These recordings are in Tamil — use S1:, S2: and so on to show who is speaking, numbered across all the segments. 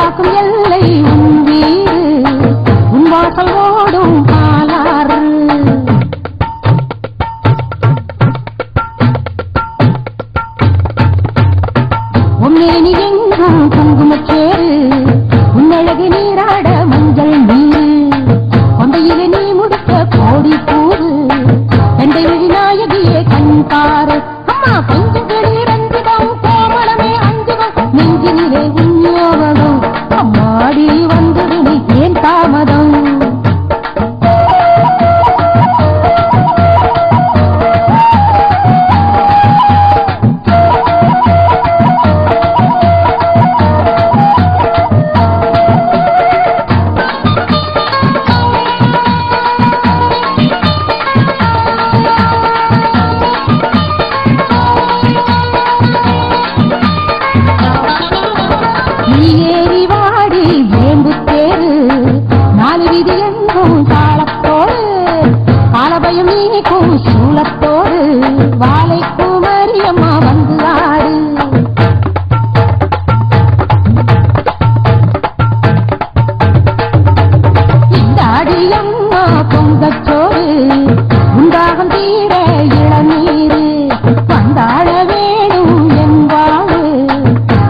S1: காக்கும் எல்லை உன் வீடு, உன் வாசல் ஓடும் பாலாறு. உன்னேனி எங்கும் குங்குமச்சேரு, உன்னழகு நீராட மஞ்சள் நீரு, கொண்டையிலே நீ முடிக்க கோடி பூவு, கண்டை வழி நாயகியே கண்பாரு. அம்மா கொஞ்சம் வெளிரஞ்சிடம் கோமளமே அஞ்சுகம், நெஞ்சினிலே உன்யோகம், அம்மாடி வந்தது நீ ஏன் தாமதம். ஏறி வாடி வேம்பு தேரு, நாலு விதி எங்கும் தாளத்தோடு, காலபயம் நீக்கும் சூலத்தோடு, வாழை குமரியம்மா வந்து ஆடு. இந்த அடியம்மா பொங்கச்சோடு, உண்டாகம் தீர இளநீரு, வந்தாழ வேணும் என்பாடு,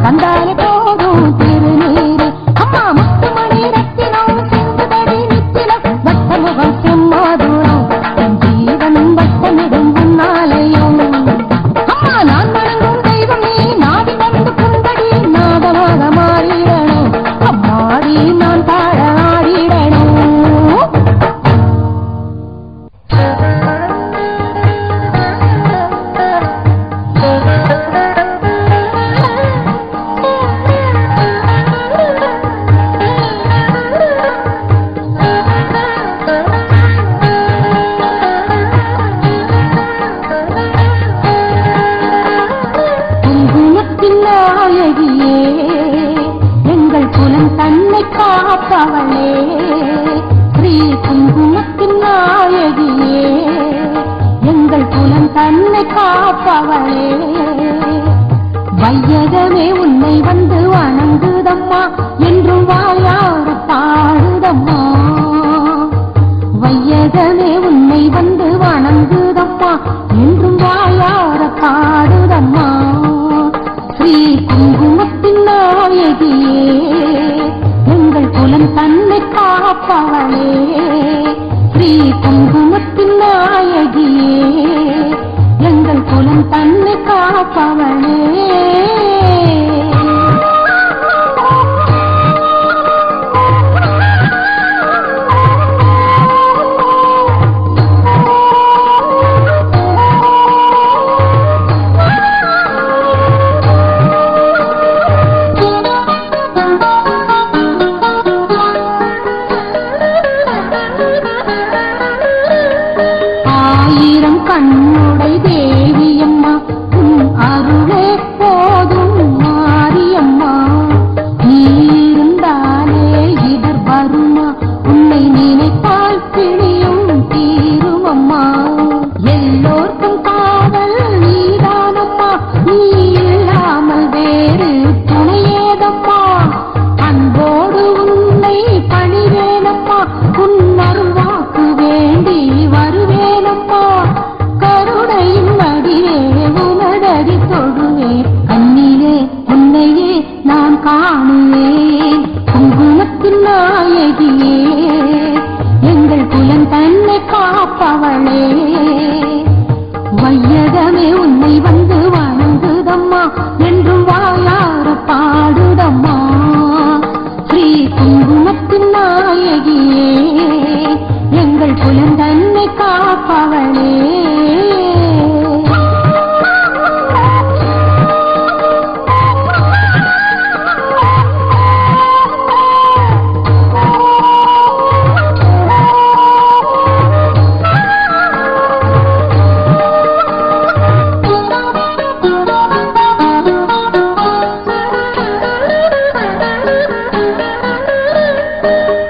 S1: தந்தாலே போதும் திருநீரு. அம்மா முத்துமணி ரத்தினம் செங்குதடி நித்திலம், வட்டமுகம் செம்மாதுரம், என் ஜீவன் வட்டமிடும் உன்னாலயம். அம்மா நான் வணங்கும் தெய்வம் நீ, நாடி வந்து புந்தடி நாதமாக மாறிடணும், அம்மாடி நான் பாட ஆடிடணும். குங்குமத்தின் நாயகியே, எங்கள் குலம் தன்னை காப்பவளே, ஸ்ரீ குங்குமத்தின் நாயகியே, எங்கள் குலம் தன்னை காப்பவளே. வையகமே உன்னை வந்து வணங்குதம்மா, என்றும் வாயார பாடுதம்மா. வையகமே உன்னை வந்து வணங்குதம்மா, என்றும் வாயார பாடுதம்மா. ஸ்ரீ குங்குமத்தின் நாயகியே, எங்கள் குலம் தன்னை காப்பவளே, ஸ்ரீ குங்குமத்தின் நாயகியே, எங்கள் குலம் தன்னை காப்பவளே. ஆயிரம் கண்ணுடை தேவியம்மா, உன் அருளே போதும் மாரியம்மா. நீ இருந்தாலே இடர் வருமா, உன்னை நினைத்தால் பிணியும் தீருமம்மா. எல்லோர்க்கும் காவல் நீதானம்மா, நீ இல்லாமல் வேறு துணையேதம்மா. அன்போடு உன்னை பணிவேனம்மா, உன் அருள்வாக்கு வேண்டி வருவேனம்மா. கருணையின் மடியே உனதடி தொழுவேன், கண்ணிலே உன்னையே நான் காணுவேன். குங்குமத்தின் நாயகியே, எங்கள் குலம் தன்னை காப்பவளே. வையகமே உன்னை வந்து வணங்குதம்மா, என்றும் வாயார பாடுதம்மா. ஸ்ரீ குங்குமத்தின் நாயகியே, எங்கள் குலம் தன்னை காப்பவளே.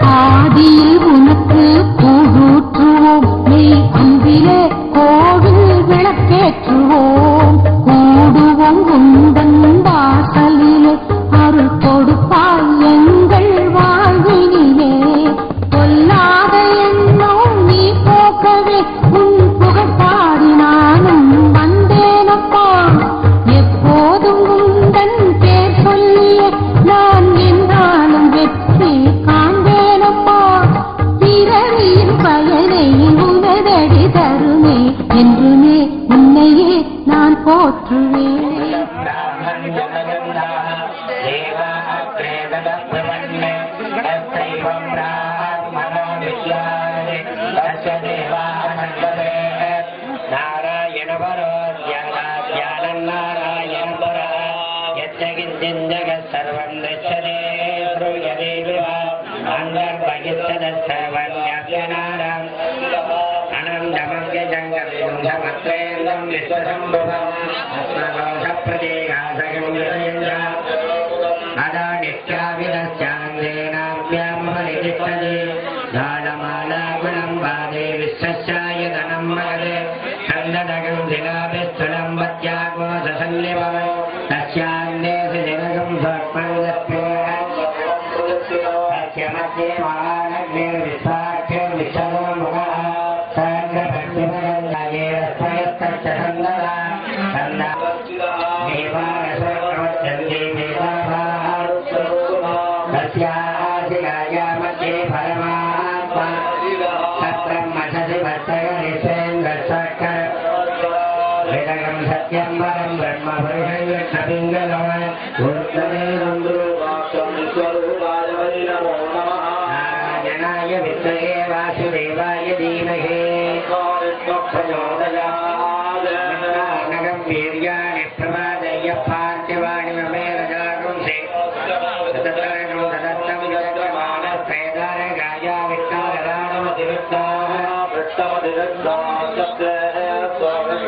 S1: ஆதியில் உனக்கு பூ ஊற்றுவோம், நீ அன்பிலே கோவில் போற்றுவேன்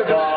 S2: Stop